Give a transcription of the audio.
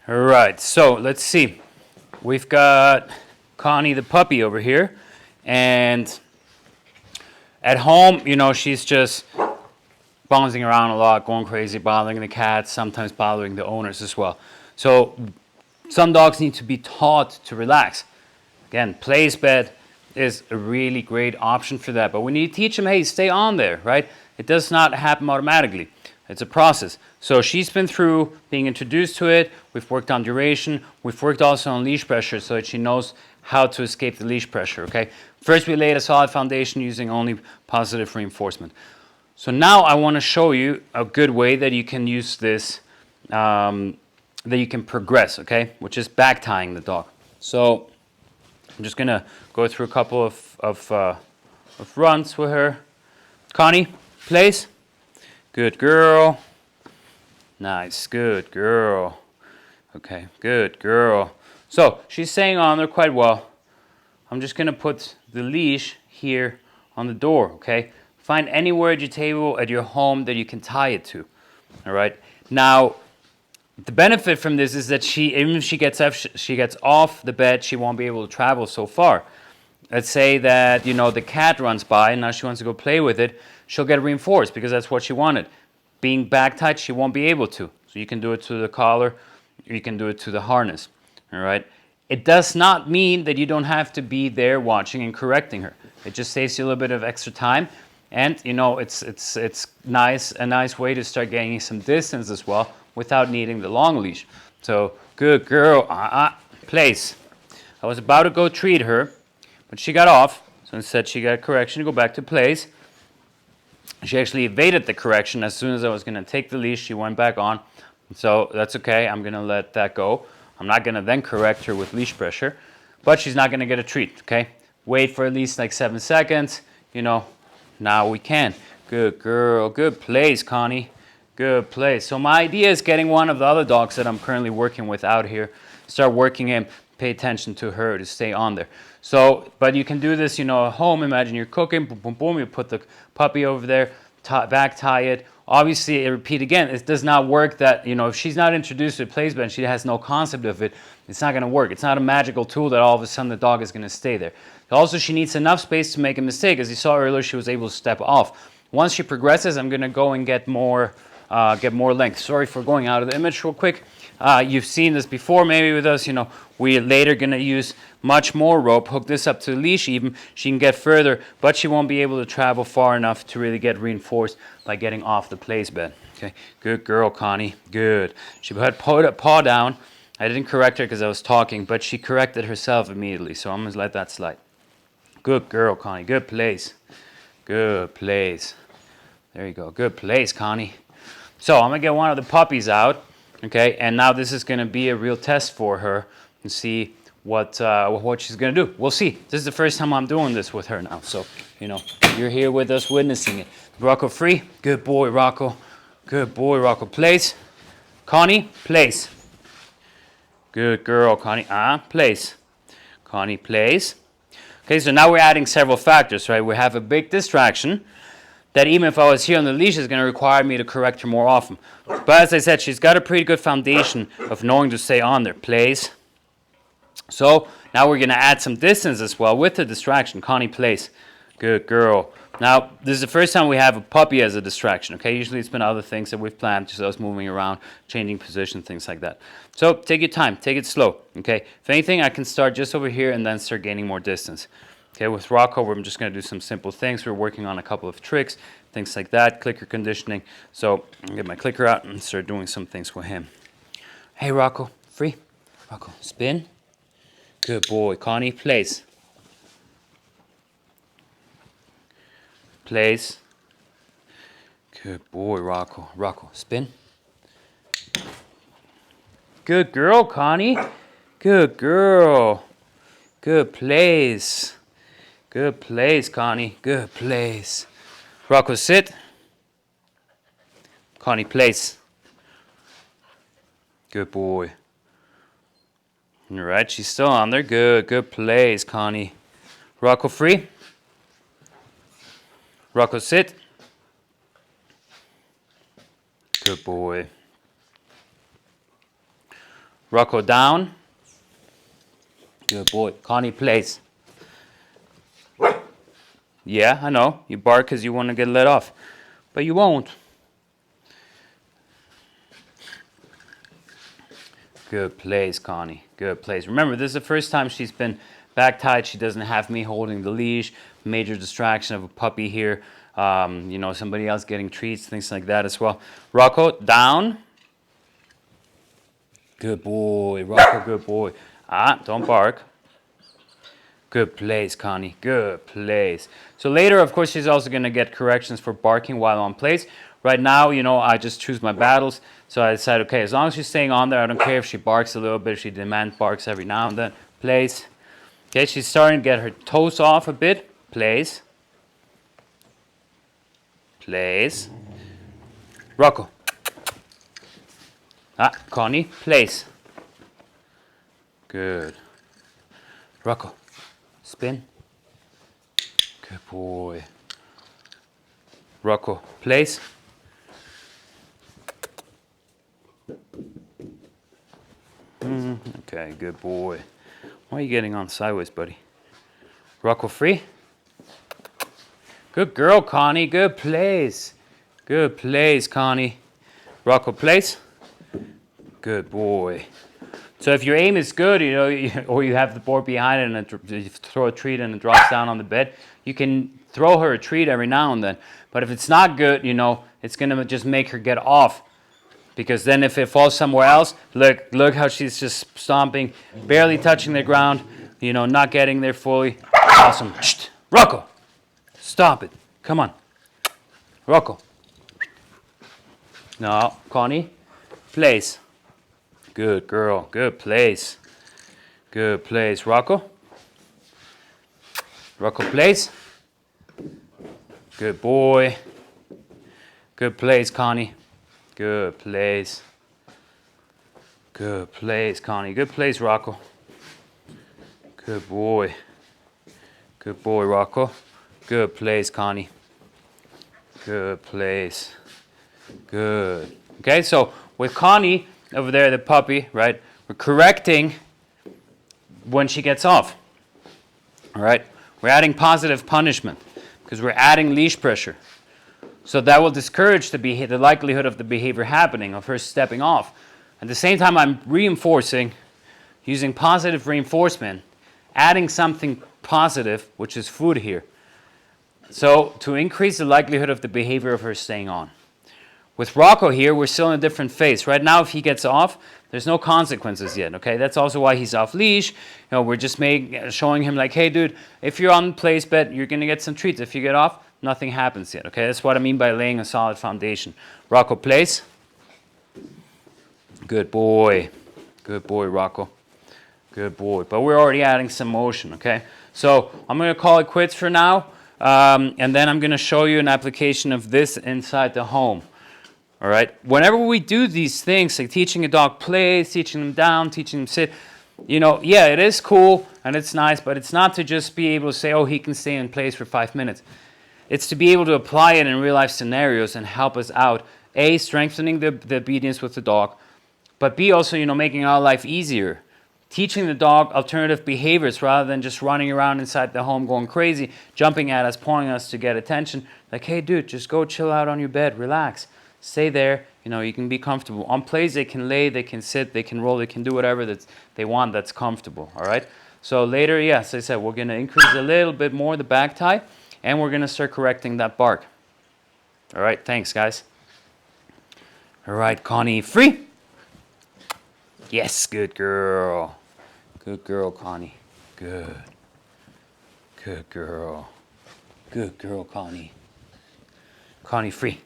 All right, so let's see. We've got Connie the puppy over here, and at home, you know, she's just bouncing around a lot, going crazy, bothering the cats, sometimes bothering the owners as well. So some dogs need to be taught to relax. Again, place bed is a really great option for that, but we need to teach them, hey, stay on there, right? It does not happen automatically. It's a process. So she's been through being introduced to it. We've worked on duration. We've worked also on leash pressure so that she knows how to escape the leash pressure, okay? First, we laid a solid foundation using only positive reinforcement. So now I want to show you a good way that you can use this, that you can progress, okay? Which is back tying the dog. So I'm just going to go through a couple of runs with her. Connie, place. Good girl. Nice, good girl. Okay, good girl. So she's staying on there quite well. I'm just going to put the leash here on the door, okay? Find anywhere at your table, at your home that you can tie it to, all right? Now, the benefit from this is that even if she gets off the bed, she won't be able to travel so far. Let's say that, you know, the cat runs by and now she wants to go play with it. She'll get reinforced because that's what she wanted. Being back tied, she won't be able to. So you can do it to the collar, or you can do it to the harness, all right? It does not mean that you don't have to be there watching and correcting her. It just saves you a little bit of extra time. And, you know, it's a nice way to start gaining some distance as well without needing the long leash. So, good girl, place. I was about to go treat her, but she got off. So instead she got a correction to go back to place. She actually evaded the correction. As soon as I was going to take the leash, she went back on. So that's okay. I'm going to let that go. I'm not going to then correct her with leash pressure, but she's not going to get a treat, okay? Wait for at least like 7 seconds. You know, now we can. Good girl. Good place, Connie. Good place. So my idea is getting one of the other dogs that I'm currently working with out here, start working him, pay attention to her to stay on there. So, but you can do this, you know, at home. Imagine you're cooking, boom, boom, boom. You put the puppy over there, back tie it. Obviously, I repeat again, it does not work that, you know, if she's not introduced to a place bed and she has no concept of it, it's not going to work. It's not a magical tool that all of a sudden the dog is going to stay there. Also, she needs enough space to make a mistake. As you saw earlier, she was able to step off. Once she progresses, I'm going to go and get more length. Sorry for going out of the image real quick. You've seen this before maybe with us, you know, we're later going to use much more rope, hook this up to the leash even. She can get further, but she won't be able to travel far enough to really get reinforced by getting off the place bed. Okay, good girl, Connie, good. She put a paw down. I didn't correct her because I was talking, but she corrected herself immediately, so I'm going to let that slide. Good girl, Connie, good place. Good place. There you go, good place, Connie. So I'm going to get one of the puppies out, okay, and now this is going to be a real test for her and see what she's going to do. We'll see. This is the first time I'm doing this with her now, so, you know, you're here with us witnessing it. Rocco free. Good boy, Rocco. Good boy, Rocco. Place. Connie, place. Good girl, Connie. Place. Connie, place. Okay, so now we're adding several factors, right? We have a big distraction that even if I was here on the leash is going to require me to correct her more often. But as I said, she's got a pretty good foundation of knowing to stay on there. Place. So now we're going to add some distance as well with the distraction. Connie, place. Good girl. Now, this is the first time we have a puppy as a distraction, okay? Usually it's been other things that we've planned, just us moving around, changing position, things like that. So take your time, take it slow, okay? If anything, I can start just over here and then start gaining more distance. Okay, with Rocco, we're just going to do some simple things. We're working on a couple of tricks, things like that, clicker conditioning. So I'll get my clicker out and start doing some things with him. Hey, Rocco, free. Rocco, spin. Good boy. Connie, place. Place. Good boy, Rocco. Rocco, spin. Good girl, Connie. Good girl. Good place. Good place, Connie. Good place. Rocco, sit. Connie, place. Good boy. All right, she's still on there. Good, good place, Connie. Rocco, free. Rocco, sit. Good boy. Rocco down. Good boy. Connie plays. Yeah, I know. You bark because you want to get let off. But you won't. Good plays, Connie. Good plays. Remember, this is the first time she's been back tied. She doesn't have me holding the leash. Major distraction of a puppy here. You know, somebody else getting treats, things like that as well. Rocco, down. Good boy, Rocco, good boy. Don't bark. Good plays, Connie. Good plays. So later, of course, she's also going to get corrections for barking while on plays. Right now, you know, I just choose my battles. So I decided, okay, as long as she's staying on there, I don't care if she barks a little bit, if she demand barks every now and then. Plays. Okay, she's starting to get her toes off a bit. Plays. Plays. Rocco. Connie, plays. Good. Rocco. Spin. Good boy. Rocco, plays. Okay, good boy. Why are you getting on sideways, buddy? Rocco, free. Good girl, Connie. Good plays. Good plays, Connie. Rocco, plays. Good boy. So if your aim is good, you know, or you have the board behind it and you throw a treat and it drops down on the bed, you can throw her a treat every now and then. But if it's not good, you know, it's going to just make her get off. Because then if it falls somewhere else, look how she's just stomping, barely touching the ground, you know, not getting there fully. Awesome. Shh. Rocco, stop it. Come on. Rocco. No, Connie, plays. Good girl. Good plays. Good plays. Rocco. Rocco plays. Good boy. Good plays, Connie. Good plays. Good plays, Connie. Good plays, Rocco. Good boy. Good boy, Rocco. Good plays, Connie. Good plays. Good. Okay, so with Connie over there, the puppy, right, we're correcting when she gets off. All right, we're adding positive punishment because we're adding leash pressure. So that will discourage the likelihood of the behavior happening, of her stepping off. At the same time, I'm reinforcing, using positive reinforcement, adding something positive, which is food here. So to increase the likelihood of the behavior of her staying on. With Rocco here, we're still in a different phase. Right now, if he gets off, there's no consequences yet, okay? That's also why he's off leash. You know, we're just showing him like, hey, dude, if you're on the place bed, you're going to get some treats. If you get off, nothing happens yet, okay? That's what I mean by laying a solid foundation. Rocco plays. Good boy. Good boy, Rocco. Good boy. But we're already adding some motion, okay? So I'm going to call it quits for now, and then I'm going to show you an application of this inside the home. All right. Whenever we do these things, like teaching a dog plays, teaching them down, teaching them sit, you know, yeah, it is cool and it's nice, but it's not to just be able to say, oh, he can stay in place for 5 minutes. It's to be able to apply it in real life scenarios and help us out. A, strengthening the obedience with the dog, but B, also, you know, making our life easier. Teaching the dog alternative behaviors rather than just running around inside the home going crazy, jumping at us, pulling us to get attention. Like, hey, dude, just go chill out on your bed, relax. Stay there, you know, you can be comfortable. On plays, they can lay, they can sit, they can roll, they can do whatever that they want that's comfortable, all right? So later, yes, as I said, we're going to increase a little bit more the back tie, and we're going to start correcting that bark. All right, thanks, guys. All right, Connie, free. Yes, good girl. Good girl, Connie. Good. Good girl. Good girl, Connie. Connie, free.